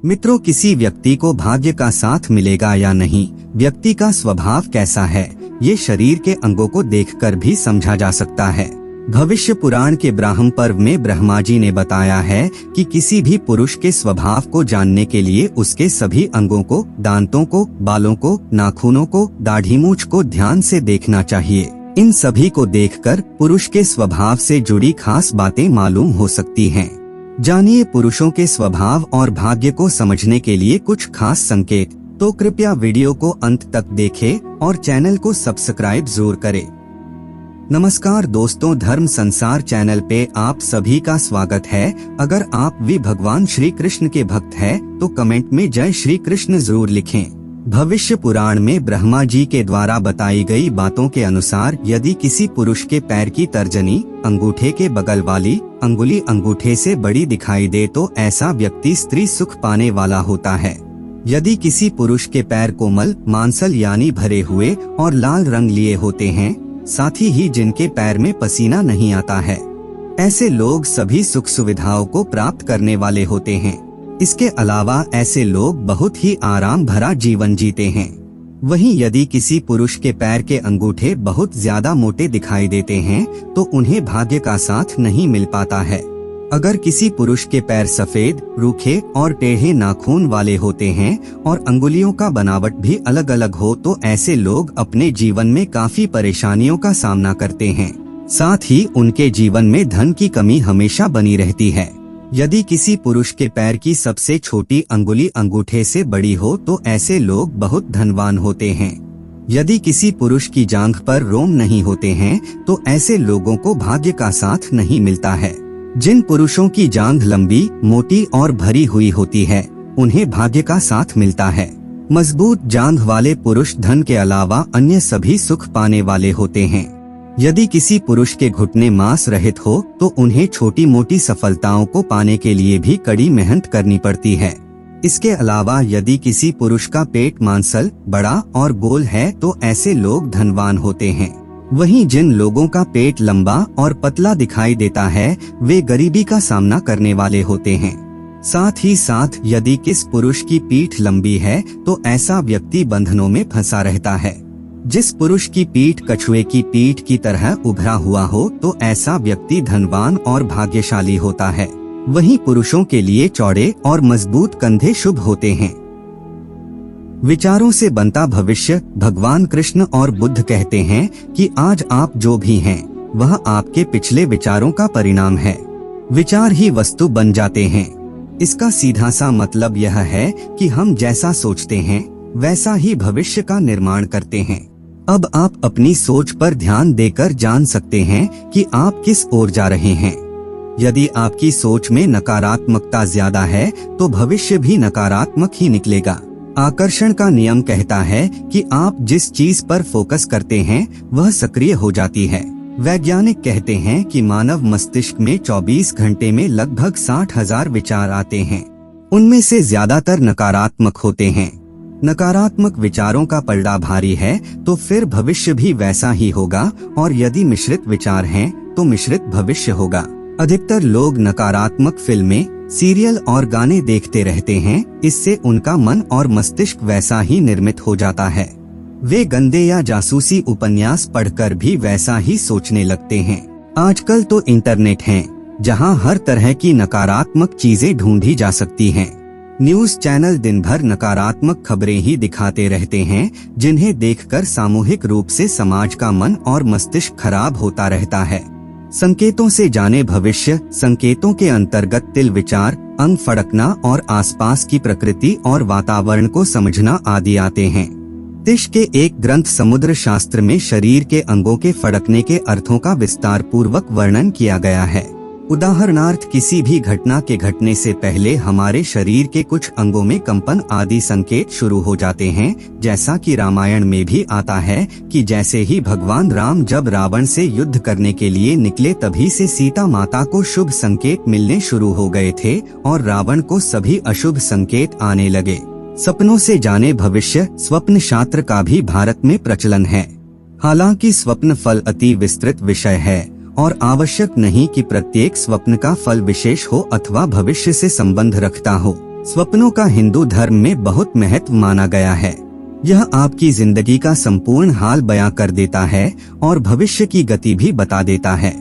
मित्रों, किसी व्यक्ति को भाग्य का साथ मिलेगा या नहीं, व्यक्ति का स्वभाव कैसा है, ये शरीर के अंगों को देखकर भी समझा जा सकता है। भविष्य पुराण के ब्राह्म पर्व में ब्रह्मा जी ने बताया है कि किसी भी पुरुष के स्वभाव को जानने के लिए उसके सभी अंगों को, दांतों को, बालों को, नाखूनों को, दाढ़ी मूंछ को ध्यान से देखना चाहिए। इन सभी को देखकर पुरुष के स्वभाव से जुड़ी खास बातें मालूम हो सकती हैं। जानिए पुरुषों के स्वभाव और भाग्य को समझने के लिए कुछ खास संकेत। तो कृपया वीडियो को अंत तक देखें और चैनल को सब्सक्राइब जरूर करें। नमस्कार दोस्तों, धर्म संसार चैनल पे आप सभी का स्वागत है। अगर आप भी भगवान श्री कृष्ण के भक्त हैं, तो कमेंट में जय श्री कृष्ण जरूर लिखें। भविष्य पुराण में ब्रह्मा जी के द्वारा बताई गई बातों के अनुसार यदि किसी पुरुष के पैर की तर्जनी अंगूठे के बगल वाली अंगुली अंगूठे से बड़ी दिखाई दे तो ऐसा व्यक्ति स्त्री सुख पाने वाला होता है। यदि किसी पुरुष के पैर कोमल, मांसल यानी भरे हुए और लाल रंग लिए होते हैं, साथ ही जिनके पैर में पसीना नहीं आता है, ऐसे लोग सभी सुख सुविधाओं को प्राप्त करने वाले होते हैं। इसके अलावा ऐसे लोग बहुत ही आराम भरा जीवन जीते हैं। वहीं यदि किसी पुरुष के पैर के अंगूठे बहुत ज्यादा मोटे दिखाई देते हैं तो उन्हें भाग्य का साथ नहीं मिल पाता है। अगर किसी पुरुष के पैर सफेद, रूखे और टेढ़े नाखून वाले होते हैं और अंगुलियों का बनावट भी अलग अलग हो तो ऐसे लोग अपने जीवन में काफी परेशानियों का सामना करते हैं। साथ ही उनके जीवन में धन की कमी हमेशा बनी रहती है। यदि किसी पुरुष के पैर की सबसे छोटी अंगुली अंगूठे से बड़ी हो तो ऐसे लोग बहुत धनवान होते हैं। यदि किसी पुरुष की जांघ पर रोम नहीं होते हैं तो ऐसे लोगों को भाग्य का साथ नहीं मिलता है। जिन पुरुषों की जांघ लंबी, मोटी और भरी हुई होती है, उन्हें भाग्य का साथ मिलता है। मजबूत जांघ वाले पुरुष धन के अलावा अन्य सभी सुख पाने वाले होते हैं। यदि किसी पुरुष के घुटने मांस रहित हो तो उन्हें छोटी मोटी सफलताओं को पाने के लिए भी कड़ी मेहनत करनी पड़ती है। इसके अलावा यदि किसी पुरुष का पेट मांसल, बड़ा और गोल है तो ऐसे लोग धनवान होते हैं। वहीं जिन लोगों का पेट लंबा और पतला दिखाई देता है वे गरीबी का सामना करने वाले होते हैं। साथ ही साथ यदि किस पुरुष की पीठ लंबी है तो ऐसा व्यक्ति बंधनों में फंसा रहता है। जिस पुरुष की पीठ कछुए की पीठ की तरह उभरा हुआ हो तो ऐसा व्यक्ति धनवान और भाग्यशाली होता है। वहीं पुरुषों के लिए चौड़े और मजबूत कंधे शुभ होते हैं। विचारों से बनता भविष्य। भगवान कृष्ण और बुद्ध कहते हैं कि आज आप जो भी हैं वह आपके पिछले विचारों का परिणाम है। विचार ही वस्तु बन जाते हैं। इसका सीधा सा मतलब यह है कि हम जैसा सोचते हैं वैसा ही भविष्य का निर्माण करते हैं। अब आप अपनी सोच पर ध्यान देकर जान सकते हैं कि आप किस ओर जा रहे हैं। यदि आपकी सोच में नकारात्मकता ज्यादा है तो भविष्य भी नकारात्मक ही निकलेगा। आकर्षण का नियम कहता है कि आप जिस चीज पर फोकस करते हैं वह सक्रिय हो जाती है। वैज्ञानिक कहते हैं कि मानव मस्तिष्क में 24 घंटे में लगभग 60,000 विचार आते हैं। उनमें से ज्यादातर नकारात्मक होते हैं। नकारात्मक विचारों का पलड़ा भारी है तो फिर भविष्य भी वैसा ही होगा, और यदि मिश्रित विचार हैं तो मिश्रित भविष्य होगा। अधिकतर लोग नकारात्मक फिल्में, सीरियल और गाने देखते रहते हैं। इससे उनका मन और मस्तिष्क वैसा ही निर्मित हो जाता है। वे गंदे या जासूसी उपन्यास पढ़कर भी वैसा ही सोचने लगते हैं। आजकल तो इंटरनेट है जहां हर तरह की नकारात्मक चीजें ढूंढी जा सकती हैं। न्यूज चैनल दिन भर नकारात्मक खबरें ही दिखाते रहते हैं, जिन्हें देखकर सामूहिक रूप से समाज का मन और मस्तिष्क खराब होता रहता है। संकेतों से जाने भविष्य। संकेतों के अंतर्गत तिल विचार, अंग फड़कना और आसपास की प्रकृति और वातावरण को समझना आदि आते हैं। तिश के एक ग्रंथ समुद्र शास्त्र में शरीर के अंगों के फड़कने के अर्थों का विस्तार पूर्वक वर्णन किया गया है। उदाहरणार्थ, किसी भी घटना के घटने से पहले हमारे शरीर के कुछ अंगों में कंपन आदि संकेत शुरू हो जाते हैं। जैसा कि रामायण में भी आता है कि जैसे ही भगवान राम जब रावण से युद्ध करने के लिए निकले तभी से सीता माता को शुभ संकेत मिलने शुरू हो गए थे और रावण को सभी अशुभ संकेत आने लगे। सपनों से जाने भविष्य। स्वप्न शास्त्र का भी भारत में प्रचलन है। हालांकि स्वप्न फल अति विस्तृत विषय है और आवश्यक नहीं कि प्रत्येक स्वप्न का फल विशेष हो अथवा भविष्य से संबंध रखता हो। स्वप्नों का हिंदू धर्म में बहुत महत्व माना गया है। यह आपकी जिंदगी का संपूर्ण हाल बयां कर देता है और भविष्य की गति भी बता देता है।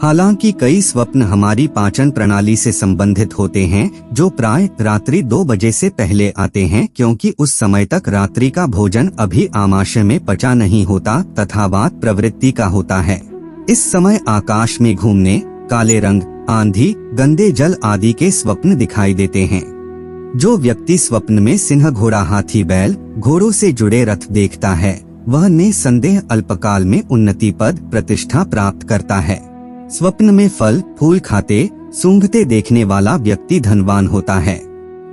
हालांकि कई स्वप्न हमारी पाचन प्रणाली से संबंधित होते हैं, जो प्राय रात्रि 2 बजे से पहले आते हैं, क्योंकि उस समय तक रात्रि का भोजन अभी आमाशय में पचा नहीं होता तथा वात प्रवृत्ति का होता है। इस समय आकाश में घूमने, काले रंग, आंधी, गंदे जल आदि के स्वप्न दिखाई देते हैं। जो व्यक्ति स्वप्न में सिंह, घोड़ा, हाथी, बैल, घोड़ों से जुड़े रथ देखता है, वह निसंदेह अल्पकाल में उन्नति, पद, प्रतिष्ठा प्राप्त करता है। स्वप्न में फल फूल खाते सूंघते देखने वाला व्यक्ति धनवान होता है।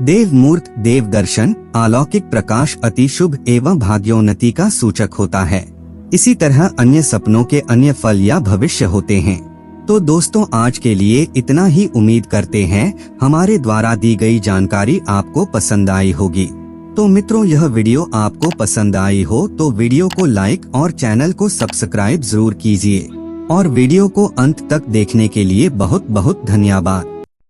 देव मूर्त, देव दर्शन, अलौकिक प्रकाश अति शुभ एवं भाग्योन्नति का सूचक होता है। इसी तरह अन्य सपनों के अन्य फल या भविष्य होते हैं। तो दोस्तों, आज के लिए इतना ही। उम्मीद करते हैं हमारे द्वारा दी गई जानकारी आपको पसंद आई होगी। तो मित्रों, यह वीडियो आपको पसंद आई हो तो वीडियो को लाइक और चैनल को सब्सक्राइब जरूर कीजिए। और वीडियो को अंत तक देखने के लिए बहुत बहुत धन्यवाद।